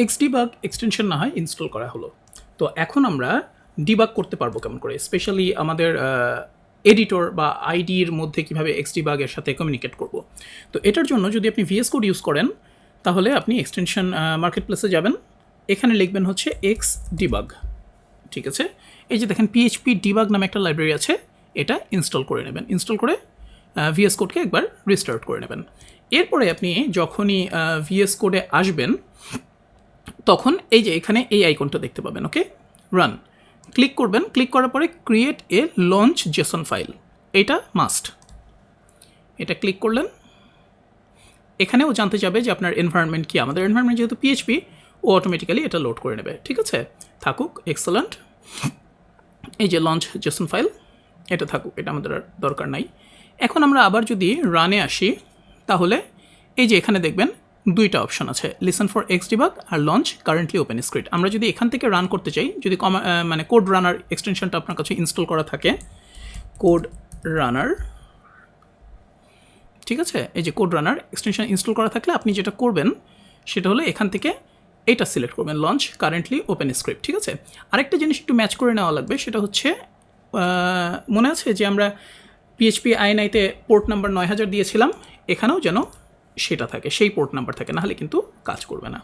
এক্সডিবাগ extension না হয় install করা হলো। তো এখন আমরা ডিবাগ করতে পারবো কেমন করে, স্পেশালি আমাদের এডিটর বা আইডির মধ্যে কীভাবে এক্সডিবাগের সাথে কমিউনিকেট করব। তো এটার জন্য যদি আপনি ভিএস কোড ইউজ করেন তাহলে আপনি এক্সটেনশন মার্কেট প্লেসে যাবেন, এখানে লিখবেন হচ্ছে এক্স ডিবাগ। ঠিক আছে, এই যে দেখেন পিএইচপি ডিবাগ নামে একটা লাইব্রেরি আছে, এটা ইনস্টল করে নেবেন। ইনস্টল করে ভিএস কোডকে একবার রিস্টার্ট করে নেবেন। এরপরে আপনি যখনই ভিএস কোডে আসবেন তখন এই যে এখানে এই আইকনটা দেখতে পাবেন, ওকে, রান ক্লিক করবেন। ক্লিক করার পরে create a launch Jason file, এটা মাস্ট। এটা ক্লিক করলেন, এখানেও জানতে চাবে যে আপনার এনভায়রনমেন্ট কি। আমাদের এনভায়রনমেন্ট যেহেতু পিএইচপি, ও অটোমেটিক্যালি এটা লোড করে নেবে। ঠিক আছে, থাকুক, এক্সেলেন্ট। এই যে লঞ্চ জেসন ফাইল, এটা থাকুক, এটা আমাদের আর দরকার নাই। এখন আমরা আবার যদি রানে আসি তাহলে এই যে এখানে দেখবেন দুইটা অপশন আছে, লিসেন ফর এক্সডিবাগ আর লঞ্চ কারেন্টলি ওপেন স্ক্রিপ্ট। আমরা যদি এখান থেকে রান করতে চাই, যদি মানে কোড রানার এক্সটেনশনটা আপনার কাছে ইনস্টল করা থাকে, কোড রানার, ঠিক আছে, এই যে কোড রানার এক্সটেনশন ইনস্টল করা থাকলে আপনি যেটা করবেন সেটা হলো এখান থেকে এইটা সিলেক্ট করবেন, লঞ্চ কারেন্টলি ওপেন স্ক্রিপ্ট। ঠিক আছে, আরেকটা জিনিস একটু ম্যাচ করে নেওয়া লাগবে, সেটা হচ্ছে মনে আছে যে আমরা পিএইচপি আইএনআইতে পোর্ট নাম্বার 9000 দিয়েছিলাম, এখানেও যেন সেটা থাকে, সেই পোর্ট নাম্বার থাকে, নাহলে কিন্তু কাজ করবে না।